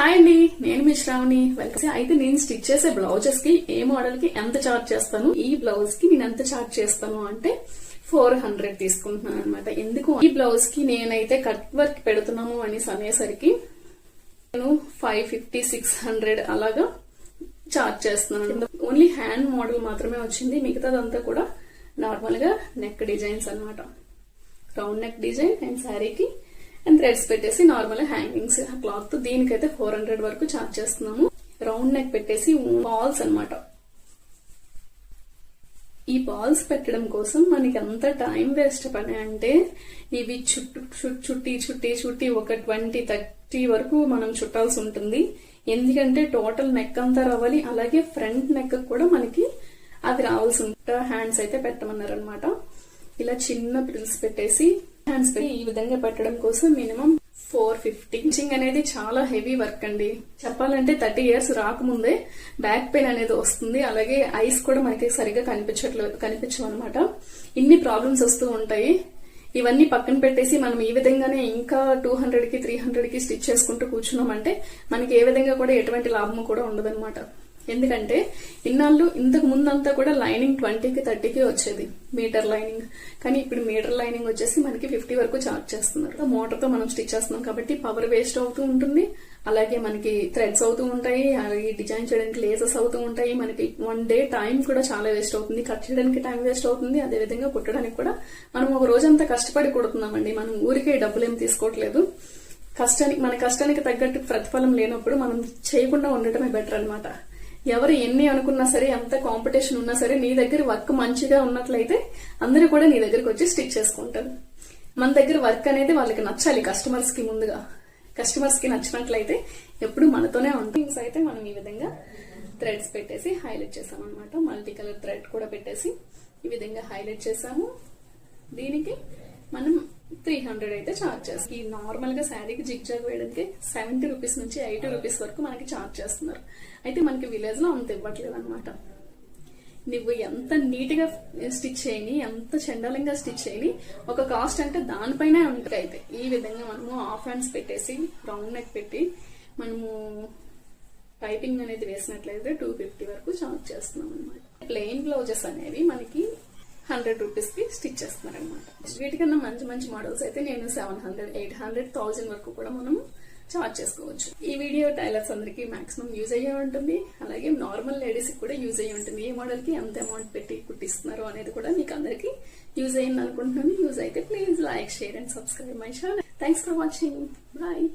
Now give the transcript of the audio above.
Hi అండి, నేను మీ Shravani. Welcome. అయితే నేను స్టిచ్ చేసే బ్లౌజెస్ కి ఏ మోడల్ కి ఎంత చార్జ్ చేస్తాను, ఈ బ్లౌజ్ కి నేను ఎంత చార్జ్ చేస్తాను అంటే 400 తీసుకుంటున్నాను అనమాట. ఎందుకు ఈ బ్లౌజ్ కి నేనైతే కట్ వర్క్ పెడుతున్నాము అని అనేసరికి నేను 550-600 అలాగా చార్జ్ చేస్తున్నాను. ఓన్లీ హ్యాండ్ మోడల్ మాత్రమే వచ్చింది, మిగతాదంతా కూడా నార్మల్ గా నెక్ డిజైన్స్ అనమాట. రౌండ్ నెక్ డిజైన్ అండ్ శారీకి అండ్ థ్రెడ్స్ పెట్టేసి నార్మల్ హ్యాంగింగ్స్ క్లాత్. దీనికైతే 400 వరకు చార్జ్ చేస్తున్నాము. రౌండ్ నెక్ పెట్టేసి బాల్స్ అనమాట. ఈ బాల్స్ పెట్టడం కోసం మనకి ఎంత టైం వేస్ట్ పని అంటే ఇవి చుట్టి ఒక 20-30 వరకు మనం చుట్టాల్సి ఉంటుంది. ఎందుకంటే టోటల్ నెక్ అంతా రావాలి, అలాగే ఫ్రంట్ నెక్ కూడా మనకి అది రావాల్సి ఉంటుంది. హ్యాండ్స్ అయితే పెట్టమన్నారు అనమాట. ఇలా చిన్న ప్రిల్స్ పెట్టేసి హ్యాండ్స్ పెట్టి ఈ విధంగా పెట్టడం కోసం మినిమం 450. స్టిచ్చింగ్ అనేది చాలా హెవీ వర్క్ అండి. చెప్పాలంటే 30 years రాకముందే బ్యాక్ పెయిన్ అనేది వస్తుంది, అలాగే ఐస్ కూడా మనకి సరిగ్గా కనిపించవు అనమాట. ఇన్ని ప్రాబ్లమ్స్ వస్తూ ఉంటాయి. ఇవన్నీ పక్కన పెట్టేసి మనం ఈ విధంగానే ఇంకా 200కి 300కి స్టిచ్ చేసుకుంటూ కూర్చున్నామంటే మనకి ఏ విధంగా కూడా ఎటువంటి లాభము కూడా ఉండదన్నమాట. ఎందుకంటే ఇన్నాళ్ళు ఇంతకు ముందంతా కూడా లైనింగ్ 20కి 30కి వచ్చేది మీటర్ లైనింగ్, కానీ ఇప్పుడు మీటర్ లైనింగ్ వచ్చేసి మనకి 50 వరకు చార్జ్ చేస్తున్నారు. మోటార్ తో మనం స్టిచ్ చేస్తున్నాం కాబట్టి పవర్ వేస్ట్ అవుతూ ఉంటుంది, అలాగే మనకి థ్రెడ్స్ అవుతూ ఉంటాయి, అలాగే డిజైన్ చేయడానికి లేసెస్ అవుతూ ఉంటాయి. మనకి 1 day టైం కూడా చాలా వేస్ట్ అవుతుంది, కట్ చేయడానికి టైం వేస్ట్ అవుతుంది, అదే విధంగా కుట్టడానికి కూడా. మనం ఒక రోజంతా కష్టపడి కుడుతున్నామండి, మనం ఊరికే డబ్బులు ఏం తీసుకోవట్లేదు. మన కష్టానికి తగ్గట్టు ప్రతిఫలం లేనప్పుడు మనం చేయకుండా ఉండటమే బెటర్ అనమాట. ఎవరు ఎన్ని అనుకున్నా సరే, ఎంత కాంపిటీషన్ ఉన్నా సరే, నీ దగ్గర వర్క్ మంచిగా ఉన్నట్లయితే అందరూ కూడా నీ దగ్గరకు వచ్చి స్టిచ్ చేసుకుంటారు. మన దగ్గర వర్క్ అనేది వాళ్ళకి నచ్చాలి. కస్టమర్స్ కి నచ్చినట్లయితే ఎప్పుడు మనతోనే ఉంటుంది. అయితే మనం ఈ విధంగా థ్రెడ్స్ పెట్టేసి హైలైట్ చేసాం అనమాట. మల్టీ కలర్ థ్రెడ్ కూడా పెట్టేసి ఈ విధంగా హైలైట్ చేసాము. దీనికి మనం 300 అయితే చార్జ్ చేస్తాం. ఈ నార్మల్ గా శారీకి జిగ్ జాగ్ వేయడానికి 70 రూపీస్ నుంచి 80 రూపీస్ వరకు మనకి చార్జ్ చేస్తున్నారు. అయితే మనకి విలేజ్ లో అంత ఇవ్వట్లేదు అనమాట. నువ్వు ఎంత నీట్ గా స్టిచ్ చేయని, ఎంత చండాలంగా స్టిచ్ చేయని, ఒక కాస్ట్ అంటే దానిపైనే ఉంటుంది. అయితే ఈ విధంగా మనము హాఫ్ హ్యాండ్స్ పెట్టేసి రౌండ్ నెక్ పెట్టి మనము పైపింగ్ అనేది వేసినట్లయితే 250 వరకు చార్జ్ చేస్తున్నాం అనమాట. ప్లెయిన్ బ్లౌజెస్ అనేవి మనకి 100 రూపీస్ కి స్టిచ్ చేస్తున్నారు అనమాట. వీటికన్నా మంచి మోడల్స్ అయితే నేను 700, 800, 1000 వరకు కూడా మనం చార్జ్ చేసుకోవచ్చు. ఈ వీడియో టైలర్స్ అందరికి మాక్సిమం యూజ్ అయ్యే ఉంటుంది, అలాగే నార్మల్ లేడీస్ కి కూడా యూజ్ అయ్యి ఉంటుంది. ఏ మోడల్ కి ఎంత అమౌంట్ పెట్టి కుట్టిస్తున్నారు అనేది కూడా మీకు అందరికి యూజ్ అయ్యింది అనుకుంటున్నాను. యూజ్ అయితే please like, share and subscribe my channel. Thanks for watching. Bye.